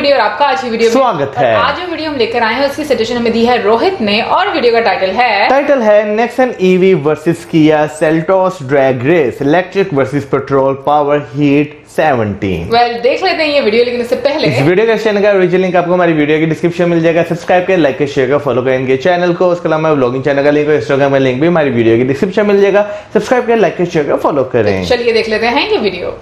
Video और आपका आज की वीडियो में स्वागत है। आज जो वीडियो हम लेकर आए हैं उसकी सजेशन हमें दी है रोहित ने और वीडियो का टाइटल है Nexon EV versus Kia Seltos drag race electric versus petrol power heat 17। देख लेते हैं ये वीडियो, लेकिन इससे पहले इस वीडियो का चैनल का ओरिजिनल लिंक आपको हमारी वीडियो की डिस्क्रिप्शन मिल जाएगा। सब्सक्राइब करें, लाइक करें, शेयर करें, फॉलो करें इनके चैनल को। उसके अलावा व्लॉगिंग चैनल का लिंक और इंस्टाग्राम का लिंक भी हमारी वीडियो की डिस्क्रिप्शन मिल जाएगा। सब्सक्राइब करें, लाइक करें, शेयर करें, फॉलो करें। चलिए देख लेते हैं ये वीडियो।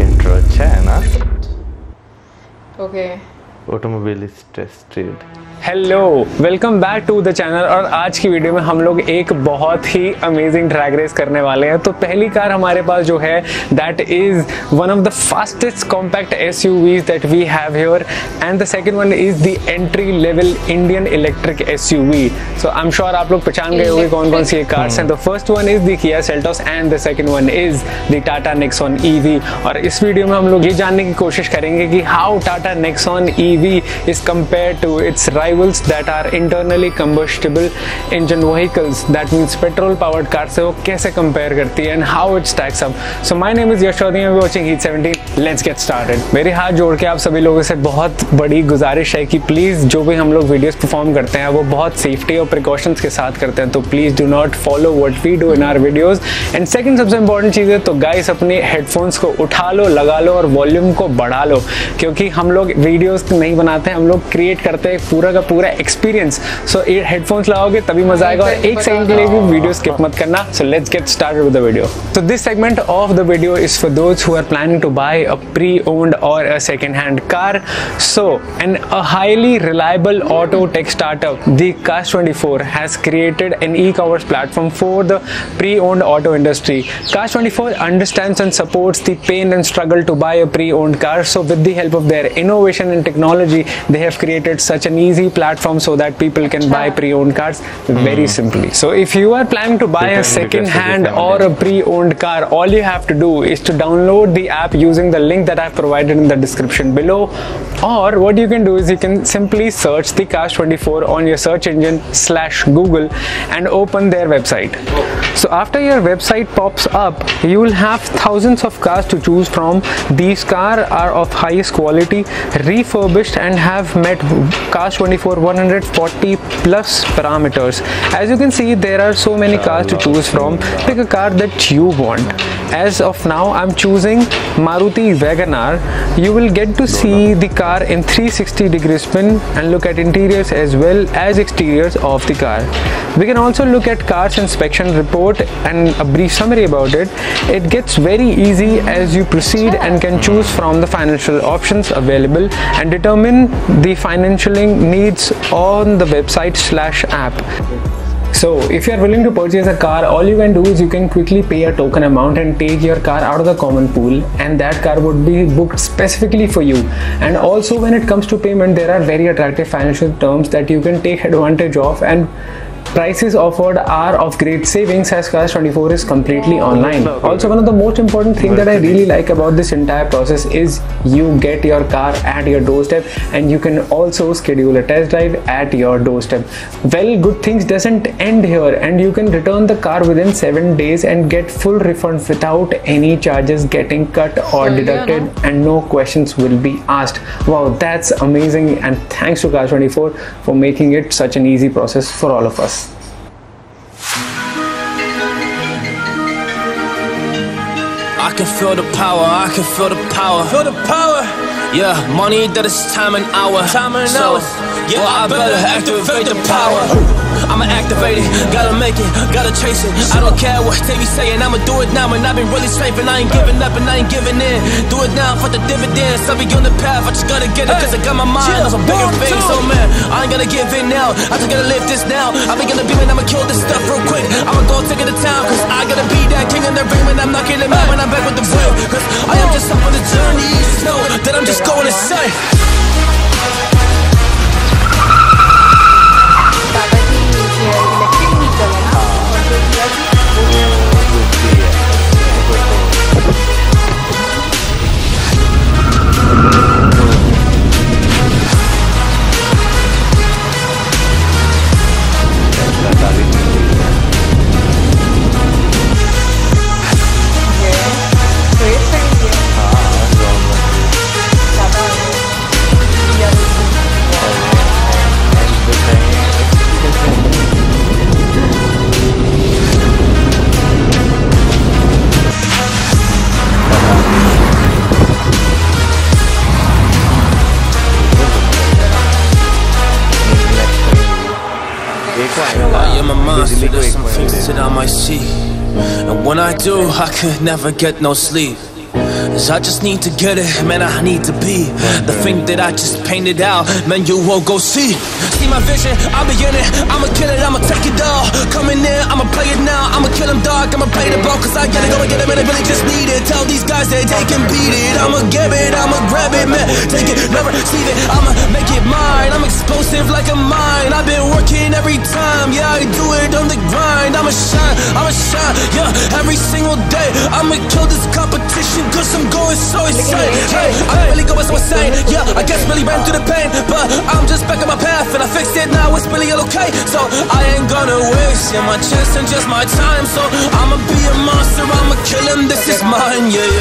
इंट्रो अच्छा है ना? Okay, automobilist tested. Hello, welcome back to the channel. और आज की वीडियो में हम लोग एक बहुत ही अमेजिंग ड्रैग रेस करने वाले हैं। तो पहली कार हमारे पास जो है that is one of the fastest compact SUVs that we have here, and the second one is the entry level Indian electric SUV. So I am sure आप लोग पहचान गए होंगे कौन कौन सी कार्स हैं। The first one is the Kia Seltos and the second one is the Tata Nexon EV. और इस वीडियो में हम लोग ये जानने की कोशिश करेंगे कि how Tata Nexon EV is compare to its rivals that are internally combustible engine vehicles, that means petrol powered car से वो कैसे compare करती है and how it stacks up. So my name is Yash Chaudhary and we're watching Heat 17. Let's get started. मेरे हाथ जोड़ के आप सभी लोगों से बहुत बड़ी गुजारिश है कि प्लीज जो भी हम लोग वीडियोस परफॉर्म करते हैं वो बहुत सेफ्टी और प्रिकॉशंस के साथ करते हैं। तो please do not follow what we do in our videos. And second सबसे इंपॉर्टेंट चीज है, तो गाइस अपने हेडफोन्स को उठा लो, लगा लो और वॉल्यूम को बढ़ा लो, क्योंकि हम लोग वीडियोस नहीं बनाते हैं, हम लोग क्रिएट करते हैं पूरा का पूरा एक्सपीरियंस। सो ये हेडफोन्स लगाओगे तभी मजा आएगा। और एक सेकंड के लिए भी वीडियो स्किप मत करना। So let's get started with the video. So this segment of the video is for those who are planning to buy a pre-owned or a second-hand car. So, a highly reliable auto tech startup, the Cars24 has created an e-commerce platform for the pre-owned auto industry. Cars24 understands and supports the pain and struggle to buy a pre-owned car. So with the help of their innovation and technology, they have created such an easy platform so that people can buy pre-owned cars very simply. So if you are planning to buy a second-hand or a pre-owned car, all you have to do is to download the app using the link that I've provided in the description below, or what you can do is you can simply search the Cars24 on your search engine /Google and open their website. So after your website pops up, you will have thousands of cars to choose from. These cars are of highest quality, refurbished and have met Cars24 140 plus parameters. As you can see, there are so many cars to choose from. Pick a car that you want. As of now, I'm choosing Maruti WagonR. You will get to see the car in 360-degree spin and look at interiors as well as exteriors of the car. We can also look at car's inspection report and a brief summary about it. It gets very easy as you proceed and can choose from the financial options available and determine the financial needs on the website /app. So if you are willing to purchase a car, all you can do is you can quickly pay a token amount and take your car out of the common pool, and that car would be booked specifically for you. And also when it comes to payment, there are very attractive financial terms that you can take advantage of, and prices offered are of great savings as Cars24 is completely online. Also, one of the most important things that I really like about this entire process is you get your car at your doorstep, and you can also schedule a test drive at your doorstep. Well, good things doesn't end here, and you can return the car within 7 days and get full refund without any charges getting cut or deducted, and no questions will be asked. Wow, that's amazing, and thanks to Cars24 for making it such an easy process for all of us. I can feel the power, I can feel the power. Feel the power. Yeah, money that is time and hour. Time and hours. Yeah, well, I better activate the power. I'ma activate it, gotta make it, gotta chase it. I don't care what they be saying, I'ma do it now. And I've been really scraping, I ain't giving up and I ain't giving in. Do it now for the dividends, I'll be on the path, I just gotta get it. Cause I got my mind on some bigger things. So man, I ain't gonna give in now, I just gotta live this now. I be gonna be when I'ma kill this stuff real quick. I'ma go take it to town, cause I gotta be that king in the ring. When I'm knocking it out, when I'm back with the real. Cause I am just up on the journey, know that I'm just going insane. monster, there's some things that I might see. And when I do, I could never get no sleep. 'Cause I just need to get it, man, I need to be the thing that I just painted out, man, you won't go see. See my vision, I'll be in it, I'ma kill it, I'ma take it all. Coming in, I'ma play it now, I'ma kill him dark, I'ma play the ball, 'cause I gotta go and get him, and I really just need it. Tell these guys that they can beat it, I'ma give it, I'ma grab it, man, take it, never receive it, I'ma make it mine. I'm explosive like a mine, I've been working every time, yeah, I do it on the grind. I'ma shine, yeah, every single day. I'ma kill this competition, 'cause I'm going so insane. Hey, I'm really going so insane. Yeah, I guess really ran through the pain, but I'm just back on my path and I fixed it now. It's really okay. So I ain't gonna waste my chance and just my time. So I'ma be a monster. I'ma kill him. This is mine. Yeah.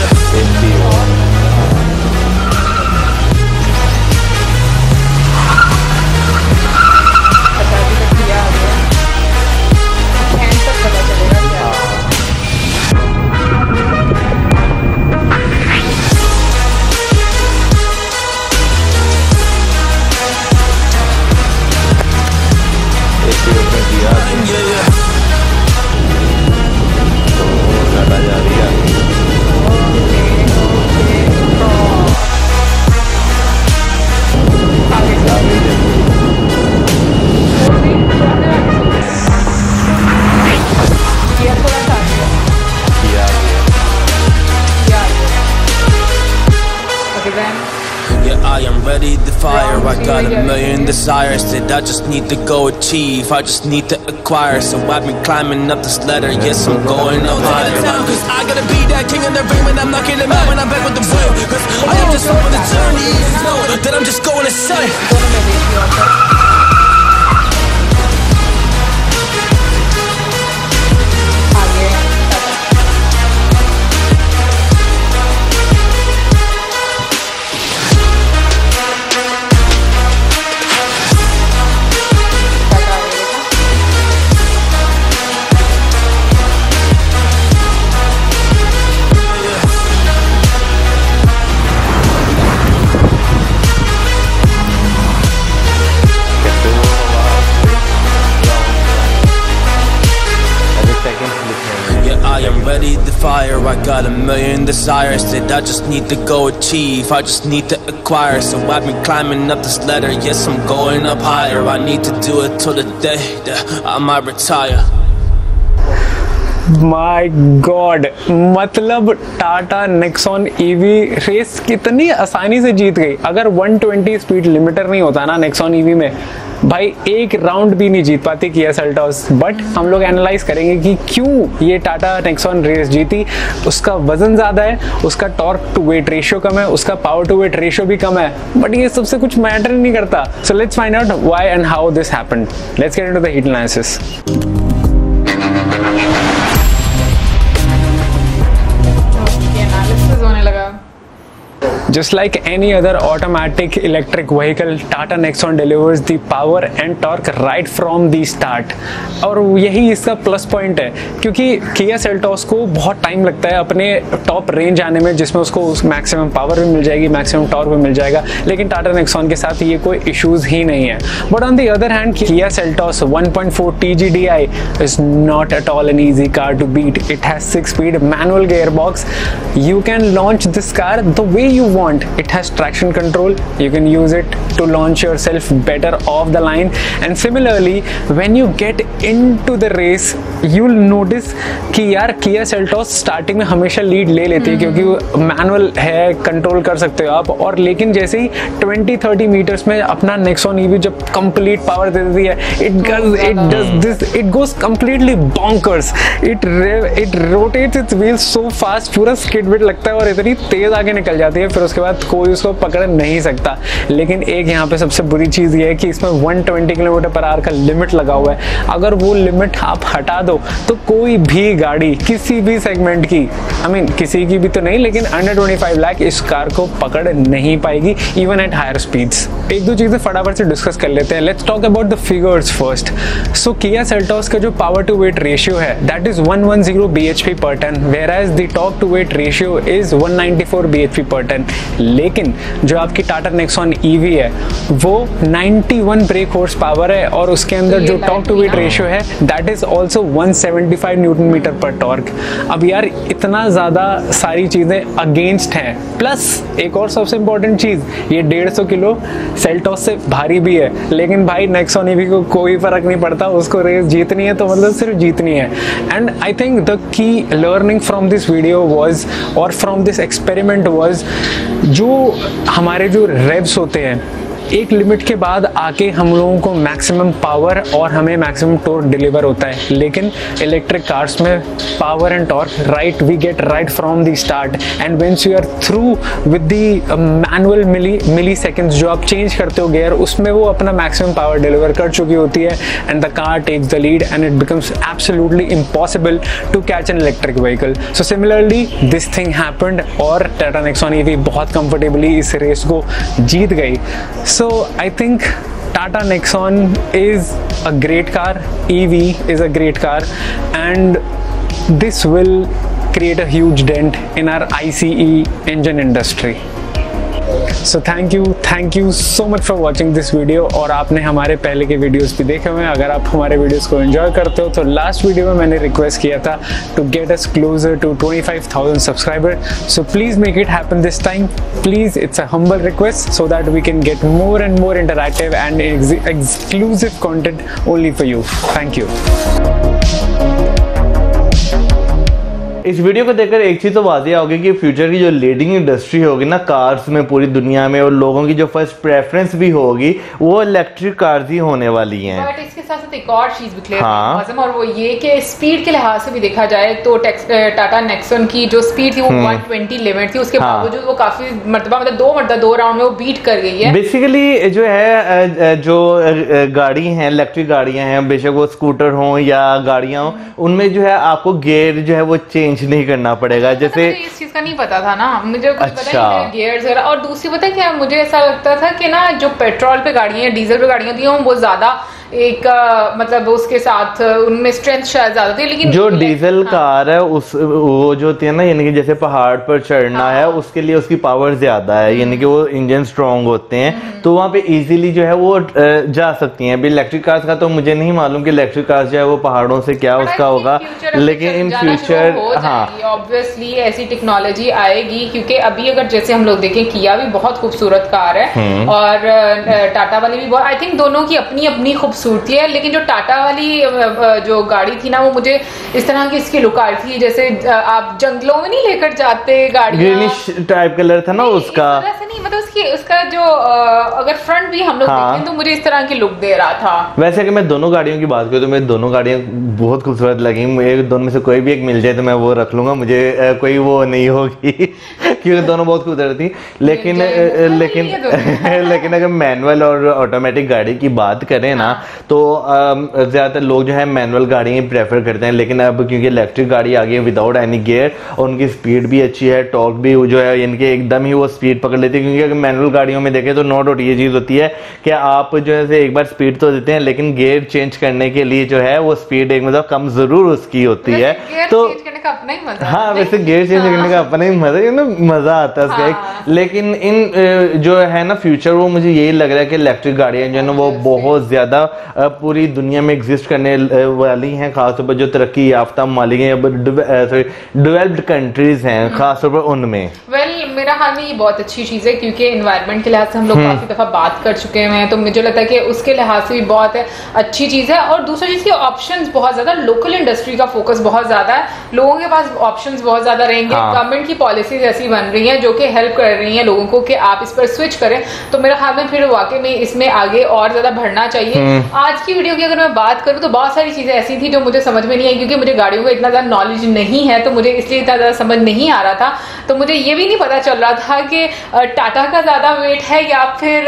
Yeah, I am ready to fire. I got a million desires that I just need to go achieve. I just need to acquire. So I've been climbing up this ladder. Yes, I'm going up higher. 'Cause I gotta be that king in the ring when I'm knocking him out when I'm back with the wheel. 'Cause I am just on the journey. Know that I'm just going insane. I am ready to fire. I got a million desires that I just need to go achieve. I just need to acquire. So I've been climbing up this ladder. Yes, I'm going up higher. I need to do it till the day that I might retire. My God, मतलब Tata Nexon EV race कितनी आसानी से जीत गई। अगर 120 speed limiter नहीं होता ना Nexon EV में, भाई एक राउंड भी नहीं जीत पाती किया सेल्टॉस। बट हम लोग एनालाइज करेंगे कि क्यों ये टाटा नेक्सॉन रेस जीती। उसका वजन ज़्यादा है, उसका टॉर्क टू वेट रेशियो कम है, उसका पावर टू वेट रेशियो भी कम है, बट ये सबसे कुछ मैटर नहीं करता। So let's find out why and how this happened. Let's get into the heat analysis. होने लगा। Just like any other automatic electric vehicle, Tata Nexon delivers the power and torque right from the start। और यही इसका plus point है, क्योंकि Kia Seltos को बहुत time लगता है अपने टॉप रेंज आने में, जिसमें उसको मैक्सिमम पावर भी मिल जाएगी, मैक्सिमम टॉर्क भी मिल जाएगा। लेकिन टाटा नेक्सॉन के साथ ये कोई इश्यूज ही नहीं है। But on the other hand, Kia Seltos 1.4 TGDI is not at all an easy car to beat। It has 6-speed manual gearbox। You can launch this car the way you want। It has traction control, you can use it to launch yourself better off the line। And similarly, when you get into the race, you'll notice कि यार Kia Seltos starting में हमेशा lead ले लेती है, क्योंकि वो manual है, कंट्रोल कर सकते हो आप। और लेकिन जैसे ही 20-30 मीटर्स में अपना नेक्सॉन ईवी जब कंप्लीट पावर दे देती है, it goes completely bonkers। It rotates its wheels so fast, पूरा स्किड बिट लगता है और इतनी तेज आगे निकल जाती है, फिर उसके बाद कोई उसको पकड़ नहीं सकता। लेकिन एक यहाँ पे सबसे बुरी चीज़ ये है कि इसमें 120 km/h का लिमिट लगा हुआ है। अगर वो लिमिट आप हटा दो तो कोई भी गाड़ी किसी भी सेगमेंट की, किसी की भी तो नहीं, लेकिन अंडर 25 लाख इस कार को पकड़ नहीं पाएगी, इवन एट हायर स्पीड्स। एक दो चीज़ें फटाफट से डिस्कस कर लेते हैं। Let's talk about the figures first. So Kia Seltos का जो पावर टू वेट रेशियो है, that is 110 bhp per ton, whereas the torque to weight ratio is 194 bhp per ton। लेकिन जो आपकी टाटा नेक्सॉन ईवी है वो 91 ब्रेक हॉर्स पावर है और उसके अंदर जो टॉर्क टू वेट रेशियो है that is also 175 newton meter पर टॉर्क। अब यार इतना ज़्यादा सारी चीज़ें अगेंस्ट हैं, प्लस एक और सबसे इंपॉर्टेंट चीज़, ये 150 किलो सेल्टॉस से भारी भी है, लेकिन भाई नेक्सॉन ईवी को कोई फर्क नहीं पड़ता, उसको रेस जीतनी है तो मतलब सिर्फ जीतनी है। And I think the key learning from this video was और फ्रॉम दिस एक्सपेरिमेंट वॉज, जो हमारे जो रेव्स होते हैं एक लिमिट के बाद आके हम लोगों को मैक्सिमम पावर और हमें मैक्सिमम टॉर्क डिलीवर होता है, लेकिन इलेक्ट्रिक कार्स में power and torque right we get right from the start, and whence you are through with the manual milli seconds जो आप चेंज करते हो गियर, उसमें वो अपना मैक्सिमम पावर डिलीवर कर चुकी होती है and the car takes the lead and it becomes absolutely impossible to catch an electric vehicle. So similarly this thing happened और टाटा नेक्सॉन ईवी बहुत कंफर्टेबली इस रेस को जीत गई। So I think Tata Nexon is a great car, EV is a great car, and this will create a huge dent in our ICE engine industry. So thank you so much for watching this video। और आपने हमारे पहले के videos भी देखे हुए हैं, अगर आप हमारे वीडियोस को एंजॉय करते हो तो लास्ट वीडियो में मैंने रिक्वेस्ट किया था to get us closer to 25,000 subscriber, so please make it happen this time please, it's a humble request so that we can get more and more interactive and exclusive content only for you. Thank you. इस video को देखकर एक चीज तो वाज़ेह होगी कि future की जो लीडिंग इंडस्ट्री होगी ना कार्स में पूरी दुनिया में, और लोगों की जो फर्स्ट प्रेफरेंस भी होगी वो इलेक्ट्रिक कार्स ही होने वाली हैं। बट इसके साथ साथ एक और चीज भी क्लियर है और वो ये कि स्पीड के लिहाज से भी देखा जाए तो टाटा नेक्सॉन की जो स्पीड थी वो 120 लिमिट थी, उसके बावजूद वो काफी मरतबा मतलब दो राउंड में वो बीट कर गई है। बेसिकली जो है जो गाड़ी है इलेक्ट्रिक गाड़ियां हैं, बेशक वो स्कूटर हो या गाड़ियां हो, उनमें जो है आपको गियर जो है वो चेंज नहीं करना पड़ेगा। जैसे इस चीज का नहीं पता था ना मुझे, कुछ पता नहीं गियर्स वगैरह। और दूसरी पता है क्या, मुझे ऐसा लगता था कि ना जो पेट्रोल पे गाड़ियां डीजल पे गाड़ियां होती हैं वो ज्यादा एक मतलब उसके साथ उनमें स्ट्रेंथ शायद ज्यादा थी, लेकिन जो डीजल कार है उस वो जो होती है ना, यानी कि जैसे पहाड़ पर चढ़ना है उसके लिए उसकी पावर ज्यादा है, यानी कि वो इंजन स्ट्रांग होते हैं तो वहाँ पे इजीली जो है वो जा सकती हैं। अभी इलेक्ट्रिक कार्स का तो मुझे नहीं मालूम कि इलेक्ट्रिक कार्स जो है वो पहाड़ों से क्या उसका होगा, लेकिन इन फ्यूचर ऑब्वियसली ऐसी टेक्नोलॉजी आएगी, क्योंकि अभी अगर जैसे हम लोग देखें किया भी बहुत खूबसूरत कार है और टाटा वाली भी बहुत, आई थिंक दोनों की अपनी अपनी खूबसूरती है, लेकिन जो टाटा वाली जो गाड़ी थी ना वो मुझे इस तरह की इसकी लुक आ रही थी जैसे आप जंगलों में नहीं लेकर जाते गाड़ी, ग्रीनिश टाइप कलर था ना उसका, नहीं मतलब उसका जो अगर फ्रंट भी हम लोग देखें तो मुझे इस तरह की लुक दे रहा था। वैसे अगर मैं दोनों गाड़ियों की बात करूं तो मेरी दोनों गाड़ियां बहुत खूबसूरत लगी, मुझे दोनों में से कोई भी एक मिल जाए तो मैं वो रख लूंगा, मुझे कोई वो नहीं होगी क्योंकि दोनों बहुत खूबसूरत थी। लेकिन लेकिन अगर मैनुअल और ऑटोमेटिक गाड़ी की बात करें ना तो ज्यादातर लोग जो है मैनुअल गाड़ी प्रेफर करते हैं, लेकिन अब क्योंकि इलेक्ट्रिक गाड़ी आ गई है विदाउट एनी गियर और उनकी स्पीड भी अच्छी है, टॉर्क भी जो है यानी कि एकदम ही वो स्पीड पकड़ लेती है। क्योंकि अगर मैनुअल गाड़ियों में देखें तो नो डाउट ये चीज होती है कि आप जो है एक बार स्पीड तो देते हैं लेकिन गियर चेंज करने के लिए जो है वो स्पीड एक मतलब कम जरूर उसकी होती है। तो अपना ही मजा, हाँ वैसे गियर चेंज करने का अपना ही मजा आता है उसका। लेकिन इन जो है ना फ्यूचर वो मुझे यही लग रहा है कि इलेक्ट्रिक गाड़ियां जो है ना वो बहुत ज्यादा पूरी दुनिया में एग्जिस्ट करने वाली हैं, खासतौर पर जो तरक्की याफ्ता मालिक हैं डेवलप्ड कंट्रीज हैं खासतौर पर उनमें। मेरा हाल में ये बहुत अच्छी चीज है क्योंकि एनवायरनमेंट के लिहाज से हम लोग काफी दफा बात कर चुके हैं, तो मुझे लगता है कि उसके लिहाज से भी बहुत अच्छी चीज है। और दूसरी चीज के ऑप्शंस बहुत ज्यादा, लोकल इंडस्ट्री का फोकस बहुत ज्यादा है, लोगों के पास ऑप्शंस बहुत ज्यादा रहेंगे। गवर्नमेंट की पॉलिसीज ऐसी बन रही हैं जो कि हेल्प कर रही हैं लोगों को कि आप इस पर स्विच करें, तो मेरे ख्याल में फिर वाकई में इसमें आगे और ज्यादा बढ़ना चाहिए। आज की वीडियो की अगर मैं बात करूं तो बहुत सारी चीजें ऐसी थी जो मुझे समझ में नहीं आई, क्योंकि मुझे गाड़ियों का इतना ज्यादा नॉलेज नहीं है, तो मुझे इसलिए इतना ज्यादा समझ नहीं आ रहा था। तो मुझे ये भी नहीं पता चल रहा था कि टाटा का ज्यादा वेट है या फिर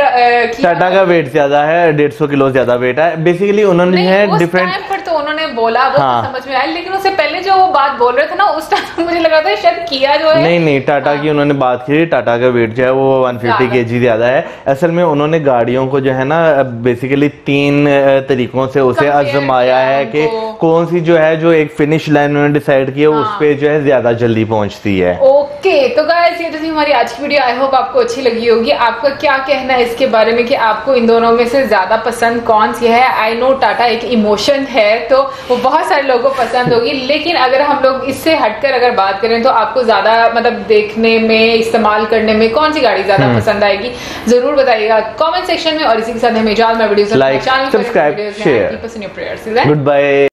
टाटा का वेट ज्यादा है, 150 किलो ज्यादा वेट है। बेसिकली उन्होंने है डिफरेंट पर तो उन्होंने बोला वो तो समझ में आया, लेकिन उससे पहले जो वो बात बोल रहे थे ना उस टाइम मुझे लग रहा था शायद किया जो है नहीं टाटा की उन्होंने बात की, टाटा का वेट जो है वो 150 kg ज्यादा है। असल में उन्होंने गाड़ियों को जो है ना बेसिकली 3 तरीकों से उसे आजमाया है कि कौन सी जो है जो एक फिनिश लाइन उन्होंने डिसाइड की है उस पे जो है ज्यादा जल्दी पहुंचती है। ओके तो गाइस ये थी हमारी आज की वीडियो। आई होप आपको अच्छी लगी होगी। आपका क्या कहना है इसके बारे में कि आपको इन दोनों में से ज्यादा पसंद कौन सी है? आई नो टाटा एक इमोशन है तो वो बहुत सारे लोगों को पसंद होगी, लेकिन अगर हम लोग इससे हटकर अगर बात करें तो आपको ज्यादा मतलब देखने में इस्तेमाल करने में कौन सी गाड़ी ज्यादा पसंद आएगी जरूर बताइएगा कमेंट सेक्शन में। और इसी के साथ हमें इजाजत, मैं video like, subscribe, share, good bye.